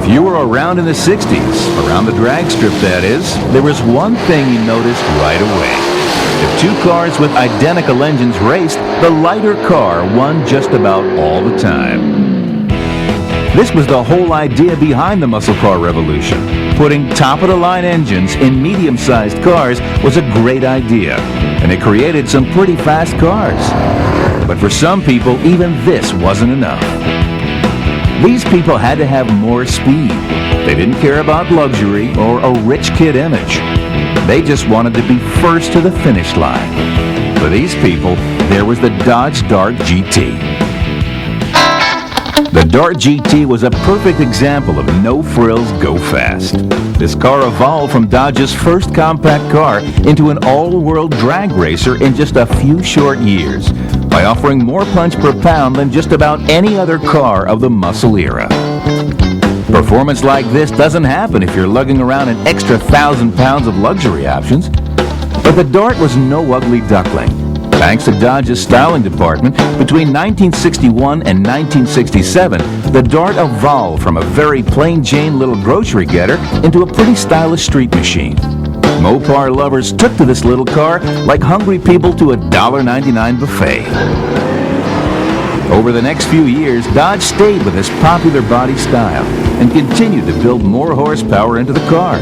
If you were around in the 60s, around the drag strip that is, there was one thing you noticed right away. If two cars with identical engines raced, the lighter car won just about all the time. This was the whole idea behind the muscle car revolution. Putting top-of-the-line engines in medium-sized cars was a great idea, and it created some pretty fast cars. But for some people, even this wasn't enough. These people had to have more speed. They didn't care about luxury or a rich kid image. They just wanted to be first to the finish line. For these people, there was the Dodge Dart GT. The Dart GT was a perfect example of no-frills, go-fast. This car evolved from Dodge's first compact car into an all-world drag racer in just a few short years, by offering more punch per pound than just about any other car of the muscle era. Performance like this doesn't happen if you're lugging around an extra 1,000 pounds of luxury options. But the Dart was no ugly duckling. Thanks to Dodge's styling department, between 1961 and 1967, the Dart evolved from a very plain Jane little grocery getter into a pretty stylish street machine. Mopar lovers took to this little car like hungry people to a $1.99 buffet. Over the next few years, Dodge stayed with this popular body style and continued to build more horsepower into the car.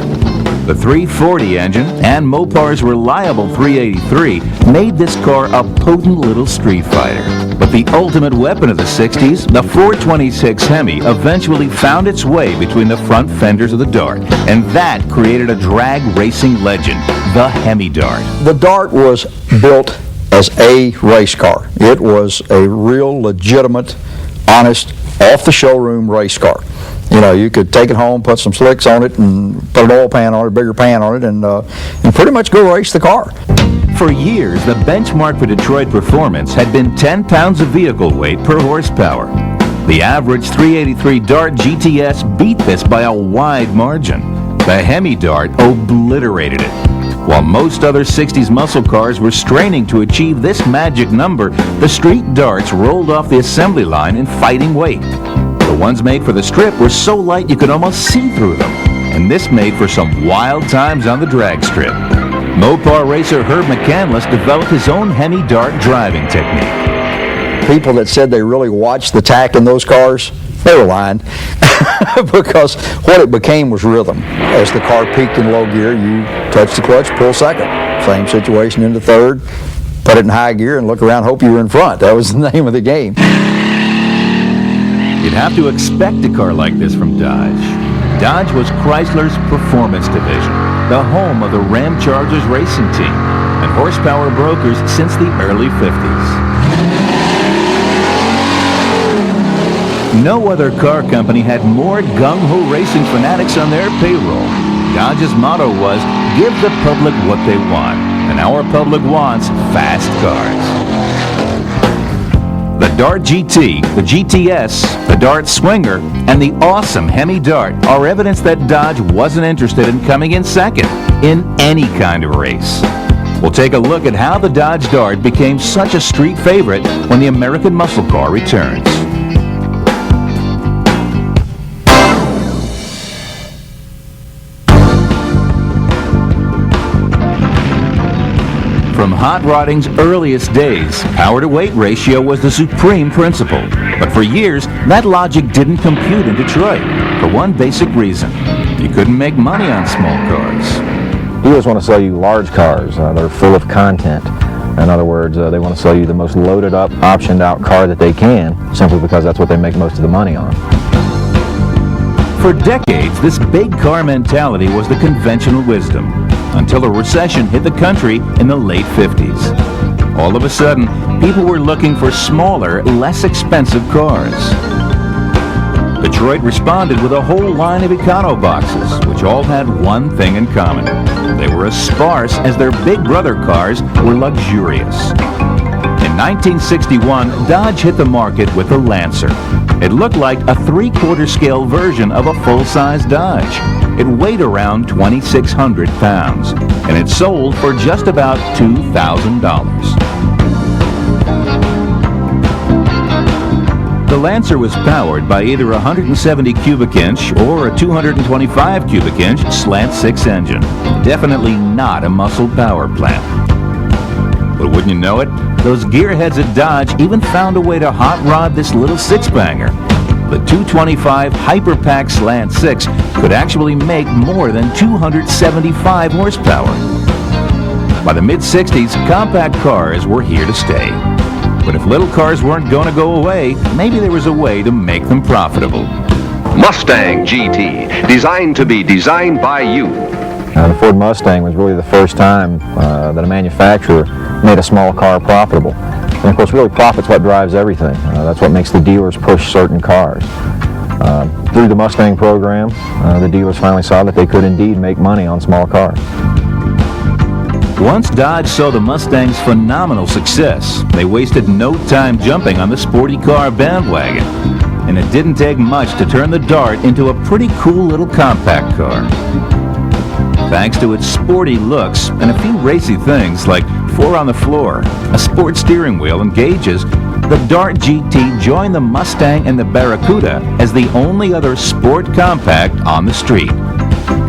The 340 engine and Mopar's reliable 383 made this car a potent little street fighter. But the ultimate weapon of the 60s, the 426 Hemi, eventually found its way between the front fenders of the Dart, and that created a drag racing legend, the Hemi Dart. The Dart was built as a race car. It was a real, legitimate, honest, off-the-showroom race car. You know, you could take it home, put some slicks on it, and put an oil pan on it, a bigger pan on it, and pretty much go race the car. For years, the benchmark for Detroit performance had been 10 pounds of vehicle weight per horsepower. The average 383 Dart GTS beat this by a wide margin. The Hemi Dart obliterated it. While most other 60s muscle cars were straining to achieve this magic number, the street Darts rolled off the assembly line in fighting weight. The ones made for the strip were so light you could almost see through them, and this made for some wild times on the drag strip. Mopar racer Herb McCandless developed his own Hemi Dart driving technique. People that said they really watched the tack in those cars, they were lying. Because what it became was rhythm. As the car peaked in low gear, you touch the clutch, pull second. Same situation into third, put it in high gear and look around, hope you were in front. That was the name of the game. You'd have to expect a car like this from Dodge. Dodge was Chrysler's performance division, the home of the Ram Chargers racing team, and horsepower brokers since the early 50s. No other car company had more gung-ho racing fanatics on their payroll. Dodge's motto was, give the public what they want, and our public wants fast cars. The Dart GT, the GTS, the Dart Swinger, and the awesome Hemi Dart are evidence that Dodge wasn't interested in coming in second in any kind of race. We'll take a look at how the Dodge Dart became such a street favorite when the American muscle car returns. From hot rodding's earliest days, power-to-weight ratio was the supreme principle. But for years, that logic didn't compute in Detroit, for one basic reason. You couldn't make money on small cars. Dealers want to sell you large cars. They're full of content. In other words, they want to sell you the most loaded up, optioned out car that they can, simply because that's what they make most of the money on. For decades, this big car mentality was the conventional wisdom, until a recession hit the country in the late 50s. All of a sudden, people were looking for smaller, less expensive cars. Detroit responded with a whole line of econo boxes, which all had one thing in common. They were as sparse as their big brother cars were luxurious. In 1961, Dodge hit the market with the Lancer. It looked like a 3/4 scale version of a full-size Dodge. It weighed around 2,600 pounds, and it sold for just about $2,000. The Lancer was powered by either a 170 cubic inch or a 225 cubic inch slant 6 engine. Definitely not a muscle power plant. But wouldn't you know it, those gearheads at Dodge even found a way to hot rod this little six-banger. The 225 Hyperpack Slant 6 could actually make more than 275 horsepower. By the mid-60s, compact cars were here to stay. But if little cars weren't going to go away, maybe there was a way to make them profitable. Mustang GT, designed to be designed by you. The Ford Mustang was really the first time that a manufacturer made a small car profitable. And of course, really, profit's what drives everything. That's what makes the dealers push certain cars. Through the Mustang program, the dealers finally saw that they could indeed make money on small cars. Once Dodge saw the Mustang's phenomenal success, they wasted no time jumping on the sporty car bandwagon. And it didn't take much to turn the Dart into a pretty cool little compact car. Thanks to its sporty looks and a few racy things like 4 on the floor, a sport steering wheel, and gauges, the Dart GT joined the Mustang and the Barracuda as the only other sport compact on the street.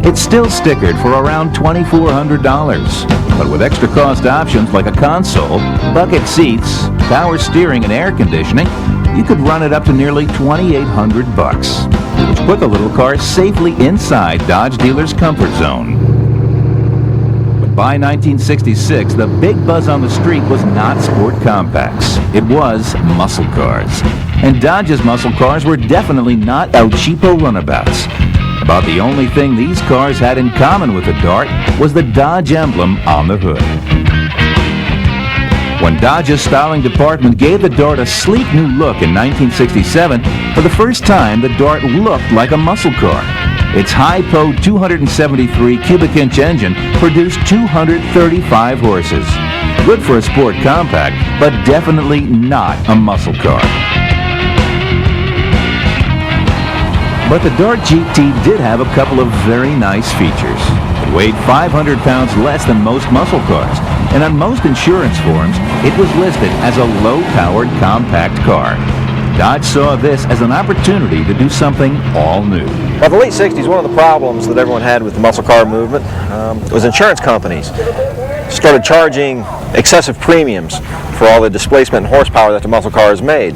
It's still stickered for around $2,400, but with extra cost options like a console, bucket seats, power steering, and air conditioning, you could run it up to nearly $2,800, which put the little car safely inside Dodge dealers' comfort zone. But by 1966, the big buzz on the street was not sport compacts. It was muscle cars. And Dodge's muscle cars were definitely not El Cheapo runabouts. About the only thing these cars had in common with the Dart was the Dodge emblem on the hood. When Dodge's styling department gave the Dart a sleek new look in 1967, for the first time the Dart looked like a muscle car. Its Hypo 273 cubic inch engine produced 235 horses. Good for a sport compact, but definitely not a muscle car. But the Dart GT did have a couple of very nice features. It weighed 500 pounds less than most muscle cars, and on most insurance forms, it was listed as a low-powered compact car. Dodge saw this as an opportunity to do something all new. By the late 60s, one of the problems that everyone had with the muscle car movement was insurance companies started charging excessive premiums for all the displacement and horsepower that the muscle cars made.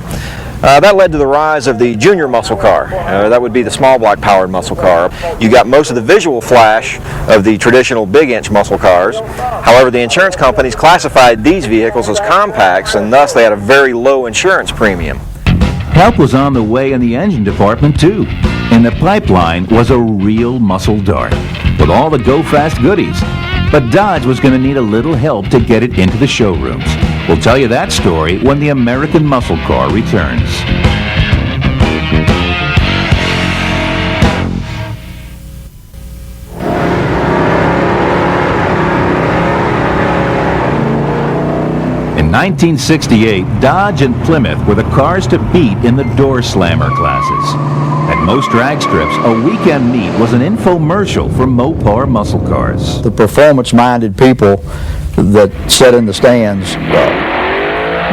That led to the rise of the junior muscle car. That would be the small block powered muscle car. You got most of the visual flash of the traditional big inch muscle cars. However, the insurance companies classified these vehicles as compacts, and thus they had a very low insurance premium. Help was on the way in the engine department too. In the pipeline was a real muscle Dart with all the go-fast goodies. But Dodge was going to need a little help to get it into the showrooms. We'll tell you that story when the American muscle car returns. In 1968, Dodge and Plymouth were the cars to beat in the door slammer classes. At most drag strips, a weekend meet was an infomercial for Mopar muscle cars. The performance-minded people that sat in the stands,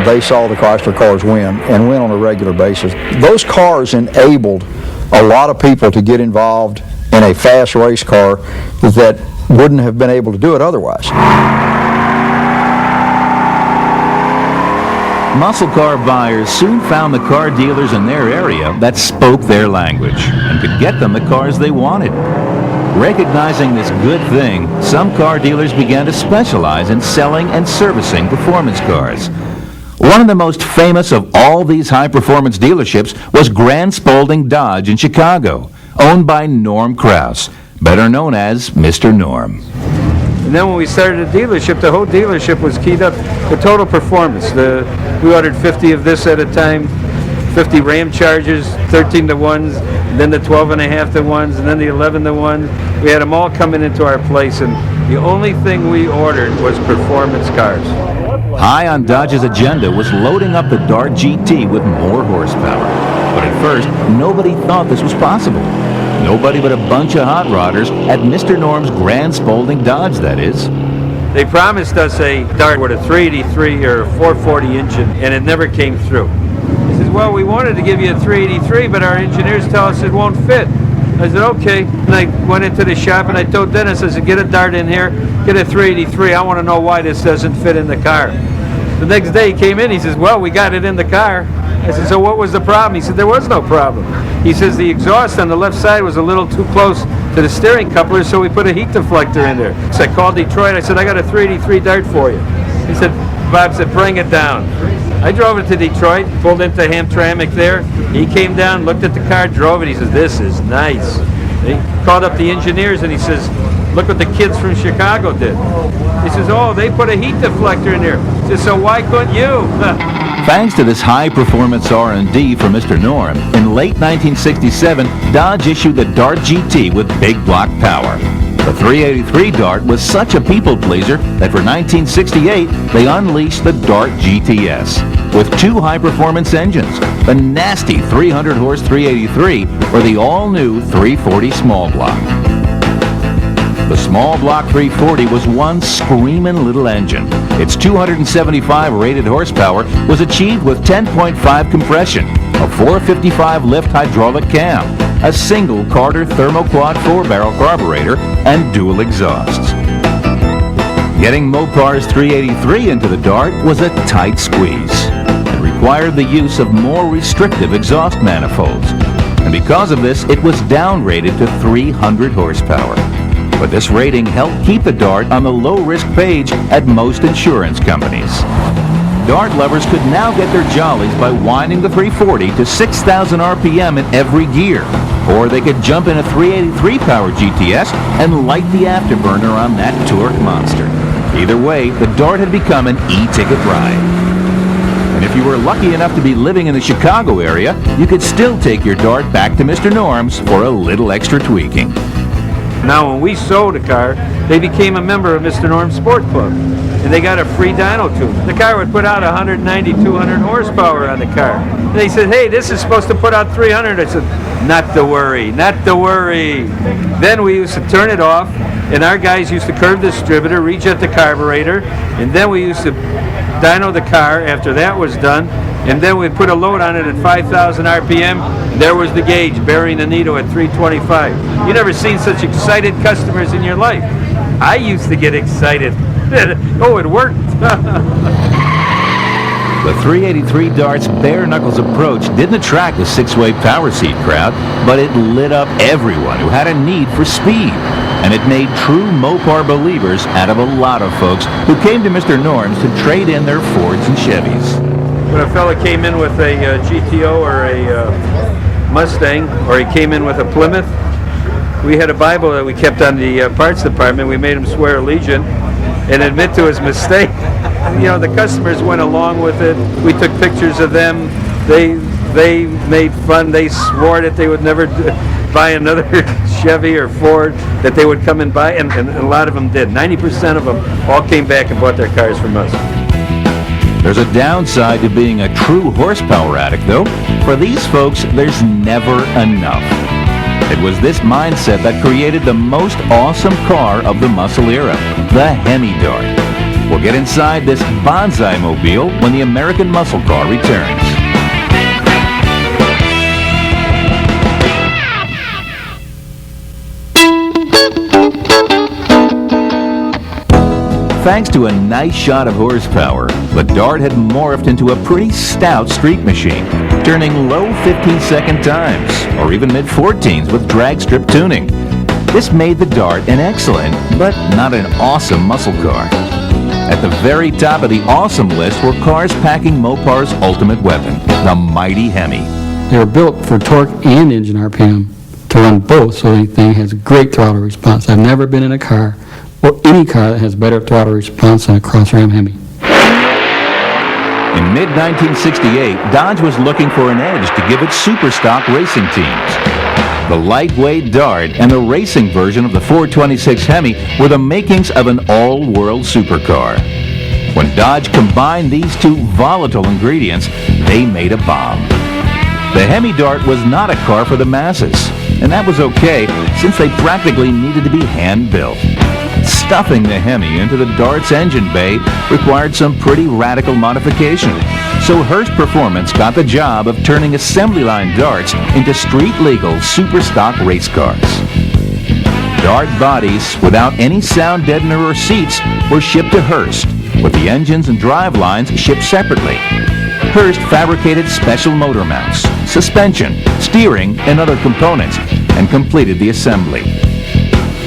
they saw the Chrysler cars win, and win on a regular basis. Those cars enabled a lot of people to get involved in a fast race car that wouldn't have been able to do it otherwise. Muscle car buyers soon found the car dealers in their area that spoke their language and could get them the cars they wanted. Recognizing this good thing, some car dealers began to specialize in selling and servicing performance cars. One of the most famous of all these high-performance dealerships was Grand Spalding Dodge in Chicago, owned by Norm Krause, better known as Mr. Norm. And then when we started the dealership, the whole dealership was keyed up to total performance. We ordered 50 of this at a time, 50 Ram Chargers, 13 to 1s, then the 12.5 to 1s, and then the 11 to 1s. We had them all coming into our place, and the only thing we ordered was performance cars. High on Dodge's agenda was loading up the Dart GT with more horsepower. But at first, nobody thought this was possible. Nobody but a bunch of hot rodders at Mr. Norm's Grand Spalding Dodge, that is. They promised us a Dart with a 383 or a 440 engine, and it never came through. He says, well, we wanted to give you a 383, but our engineers tell us it won't fit. I said, okay. And I went into the shop and I told Dennis, I said, get a Dart in here, get a 383. I want to know why this doesn't fit in the car. The next day he came in, he says, well, we got it in the car. I said, so what was the problem? He said, there was no problem. He says, the exhaust on the left side was a little too close to the steering coupler, so we put a heat deflector in there. So I called Detroit, I said, I got a 383 Dart for you. He said, Bob said, bring it down. I drove it to Detroit, pulled into Hamtramck there. He came down, looked at the car, drove it. He says, this is nice. He called up the engineers and he says, look what the kids from Chicago did. He says, oh, they put a heat deflector in there. He says, so why couldn't you? Thanks to this high-performance R&D for Mr. Norm, in late 1967, Dodge issued the Dart GT with big block power. The 383 Dart was such a people-pleaser that for 1968, they unleashed the Dart GTS with two high-performance engines, the nasty 300-horse 383 or the all-new 340 small block. The small block 340 was one screamin' little engine. Its 275 rated horsepower was achieved with 10.5 compression, a 455 lift hydraulic cam, a single Carter Thermoquad 4-barrel carburetor, and dual exhausts. Getting Mopar's 383 into the Dart was a tight squeeze. It required the use of more restrictive exhaust manifolds, and because of this, it was downrated to 300 horsepower. But this rating helped keep the Dart on the low-risk page at most insurance companies. Dart lovers could now get their jollies by winding the 340 to 6,000 RPM in every gear, or they could jump in a 383 power GTS and light the afterburner on that torque monster. Either way, the Dart had become an e-ticket ride. And if you were lucky enough to be living in the Chicago area, you could still take your Dart back to Mr. Norm's for a little extra tweaking. Now, when we sold a car, they became a member of Mr. Norm's Sport Club, and they got a free dyno tune. The car would put out 190, 200 horsepower on the car. And they said, hey, this is supposed to put out 300. I said, not to worry, not to worry. Then we used to turn it off, and our guys used to curve the distributor, rejet the carburetor, and then we used to dyno the car after that was done, and then we'd put a load on it at 5,000 RPM. There was the gauge burying the needle at 325. You never seen such excited customers in your life. I used to get excited. Oh, it worked. The 383 Dart's bare-knuckles approach didn't attract the six-way power seat crowd, but it lit up everyone who had a need for speed. And it made true Mopar believers out of a lot of folks who came to Mr. Norm's to trade in their Fords and Chevys. When a fella came in with a GTO or a Mustang, or he came in with a Plymouth, we had a Bible that we kept on the parts department. We made him swear allegiance and admit to his mistake. You know, the customers went along with it. We took pictures of them. They made fun. They swore that they would never buy another Chevy or Ford, that they would come and buy, and a lot of them did. 90% of them all came back and bought their cars from us. There's a downside to being a true horsepower addict, though. For these folks, there's never enough. It was this mindset that created the most awesome car of the muscle era, the Hemi Dart. We'll get inside this bonsai mobile when the American Muscle Car returns. Thanks to a nice shot of horsepower, the Dart had morphed into a pretty stout street machine, turning low 15-second times, or even mid-14s with drag strip tuning. This made the Dart an excellent, but not an awesome muscle car. At the very top of the awesome list were cars packing Mopar's ultimate weapon, the mighty Hemi. They were built for torque and engine RPM to run both, so the thing has great throttle response. I've never been in a car or any car that has better throttle response than a Cross-Ram Hemi. In mid-1968, Dodge was looking for an edge to give its superstock racing teams. The lightweight Dart and the racing version of the 426 Hemi were the makings of an all-world supercar. When Dodge combined these two volatile ingredients, they made a bomb. The Hemi Dart was not a car for the masses, and that was okay since they practically needed to be hand-built. stuffing the Hemi into the Dart's engine bay required some pretty radical modification. So Hurst Performance got the job of turning assembly line Darts into street-legal super stock race cars. Dart bodies without any sound deadener or seats were shipped to Hurst, with the engines and drive lines shipped separately. Hurst fabricated special motor mounts, suspension, steering, and other components, and completed the assembly.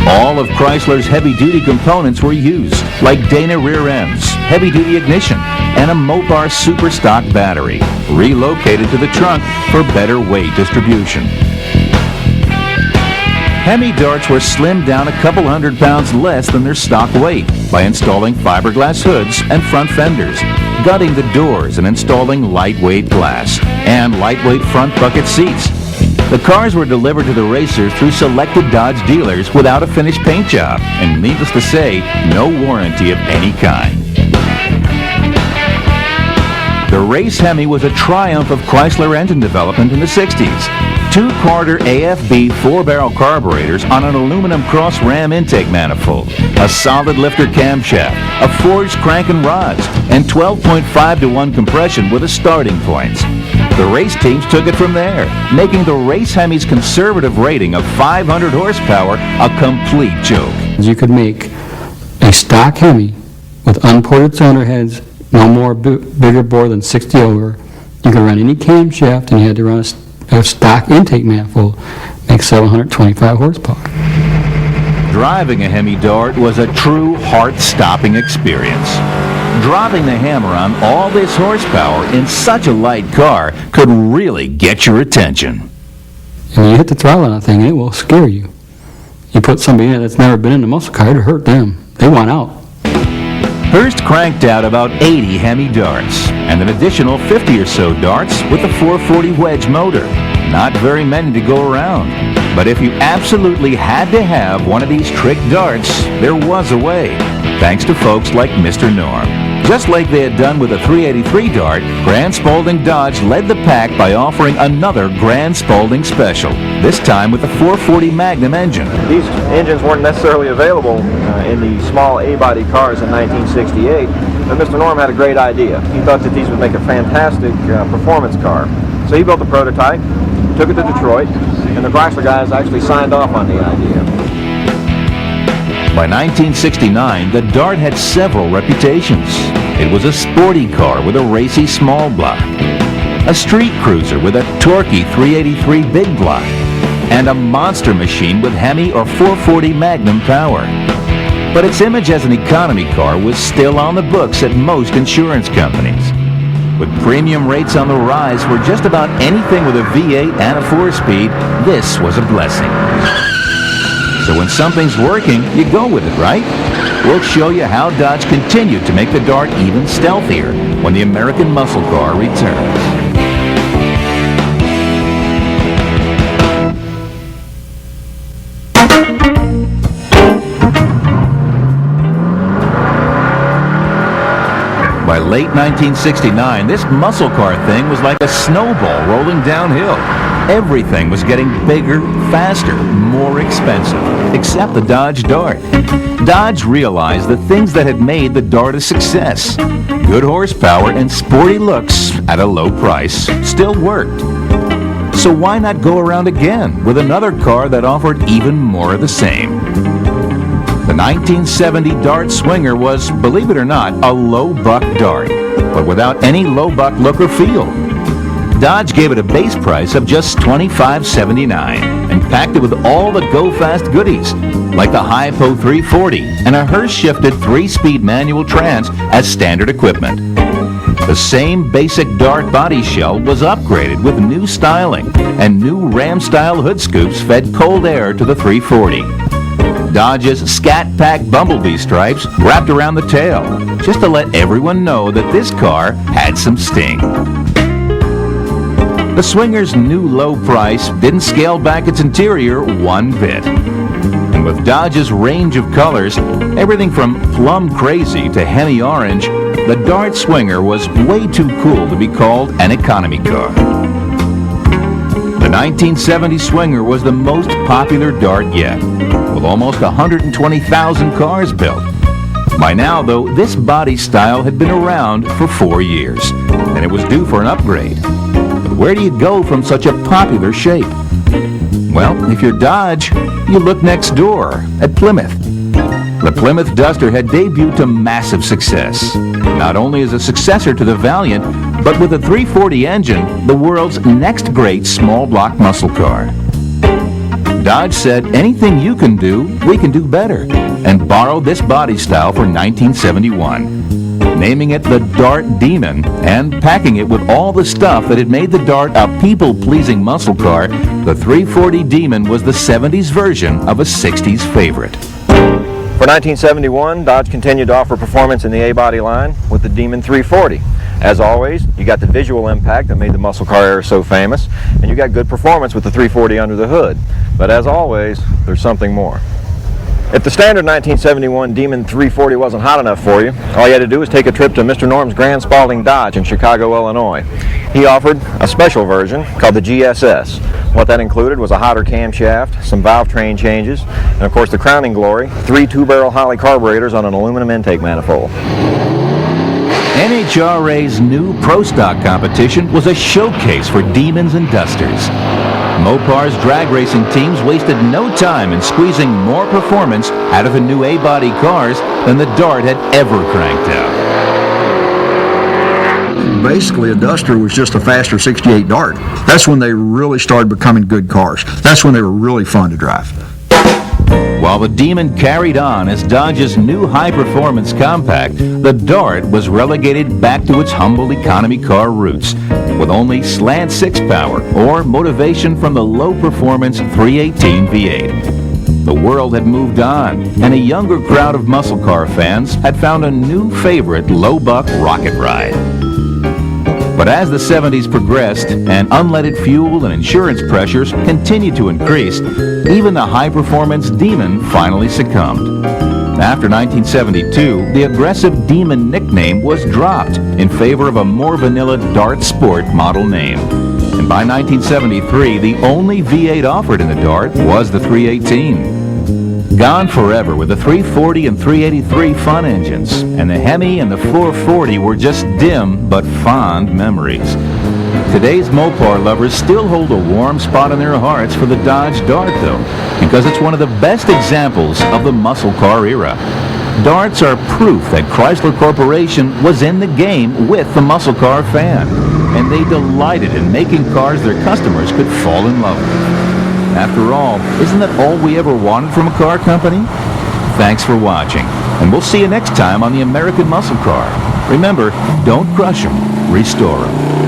All of Chrysler's heavy-duty components were used, like Dana rear ends, heavy-duty ignition, and a Mopar super stock battery, relocated to the trunk for better weight distribution. Hemi Darts were slimmed down a couple hundred pounds less than their stock weight by installing fiberglass hoods and front fenders, gutting the doors and installing lightweight glass and lightweight front bucket seats. The cars were delivered to the racers through selected Dodge dealers without a finished paint job, and needless to say, no warranty of any kind. The race Hemi was a triumph of Chrysler engine development in the 60s. Two-quarter AFB four-barrel carburetors on an aluminum cross ram intake manifold, a solid lifter camshaft, a forged crank and rods, and 12.5 to 1 compression were the starting points. The race teams took it from there, making the race Hemi's conservative rating of 500 horsepower a complete joke. You could make a stock Hemi with unported cylinder heads, no more bigger bore than 60 over. You could run any camshaft, and you had to run a stock intake manifold, make 725 horsepower. Driving a Hemi Dart was a true heart-stopping experience. Dropping the hammer on all this horsepower in such a light car could really get your attention. And when you hit the throttle on that thing, it will scare you. You put somebody in it that's never been in a muscle car, it'll hurt them. They want out. Hurst cranked out about 80 Hemi Darts and an additional 50 or so Darts with a 440 wedge motor. Not very many to go around. But if you absolutely had to have one of these trick Darts, there was a way, thanks to folks like Mr. Norm. Just like they had done with the 383 Dart, Grand Spalding Dodge led the pack by offering another Grand Spalding Special, this time with the 440 Magnum engine. These engines weren't necessarily available in the small A-body cars in 1968, but Mr. Norm had a great idea. He thought that these would make a fantastic performance car. So he built a prototype, took it to Detroit, and the Chrysler guys actually signed off on the idea. By 1969, the Dart had several reputations. It was a sporty car with a racy small block, a street cruiser with a torquey 383 big block, and a monster machine with Hemi or 440 Magnum power. But its image as an economy car was still on the books at most insurance companies. With premium rates on the rise for just about anything with a V8 and a 4-speed, this was a blessing. So when something's working, you go with it, right? We'll show you how Dodge continued to make the Dart even stealthier when the American muscle car returns. By late 1969, this muscle car thing was like a snowball rolling downhill. Everything was getting bigger, faster, more expensive, except the Dodge Dart. Dodge realized the things that had made the Dart a success, good horsepower and sporty looks at a low price, still worked. So why not go around again with another car that offered even more of the same? The 1970 Dart Swinger was, believe it or not, a low-buck Dart, but without any low-buck look or feel. Dodge gave it a base price of just $25.79 and packed it with all the go-fast goodies, like the Hypo 340 and a Hurst-shifted 3-speed manual trans as standard equipment. The same basic Dart body shell was upgraded with new styling, and new Ram-style hood scoops fed cold air to the 340. Dodge's Scat Pack Bumblebee stripes wrapped around the tail, just to let everyone know that this car had some sting. The Swinger's new low price didn't scale back its interior one bit. And with Dodge's range of colors, everything from plum crazy to Hemi orange, the Dart Swinger was way too cool to be called an economy car. The 1970 Swinger was the most popular Dart yet, with almost 120,000 cars built. By now, though, this body style had been around for 4 years, and it was due for an upgrade. But where do you go from such a popular shape? Well, if you're Dodge, you look next door at Plymouth. The Plymouth Duster had debuted to massive success, not only as a successor to the Valiant, but with a 340 engine, the world's next great small block muscle car. Dodge said, anything you can do, we can do better, and borrowed this body style for 1971, naming it the Dart Demon and packing it with all the stuff that had made the Dart a people-pleasing muscle car. The 340 Demon was the 70s version of a 60s favorite. For 1971, Dodge continued to offer performance in the A-body line with the Demon 340. As always, you got the visual impact that made the muscle car era so famous, and you got good performance with the 340 under the hood. But as always, there's something more. If the standard 1971 Demon 340 wasn't hot enough for you, all you had to do was take a trip to Mr. Norm's Grand Spalding Dodge in Chicago, Illinois. He offered a special version called the GSS. What that included was a hotter camshaft, some valve train changes, and of course the crowning glory, 3 two-barrel Holley carburetors on an aluminum intake manifold. NHRA's new Pro Stock competition was a showcase for Demons and Dusters. Mopar's drag racing teams wasted no time in squeezing more performance out of the new A-body cars than the Dart had ever cranked out. Basically, a Duster was just a faster 68 Dart. That's when they really started becoming good cars. That's when they were really fun to drive. While the Demon carried on as Dodge's new high-performance compact, the Dart was relegated back to its humble economy car roots, with only slant 6 power or motivation from the low-performance 318 V8. The world had moved on, and a younger crowd of muscle car fans had found a new favorite low-buck rocket ride. But as the 70s progressed and unleaded fuel and insurance pressures continued to increase, even the high-performance Demon finally succumbed. After 1972, the aggressive Demon nickname was dropped in favor of a more vanilla Dart Sport model name. And by 1973, the only V8 offered in the Dart was the 318. Gone forever were the 340 and 383 fun engines, and the Hemi and the 440 were just dim but fond memories. Today's Mopar lovers still hold a warm spot in their hearts for the Dodge Dart, though, because it's one of the best examples of the muscle car era. Darts are proof that Chrysler Corporation was in the game with the muscle car fan, and they delighted in making cars their customers could fall in love with. After all, isn't that all we ever wanted from a car company? Thanks for watching, and we'll see you next time on the American Muscle Car. Remember, don't crush them, restore them.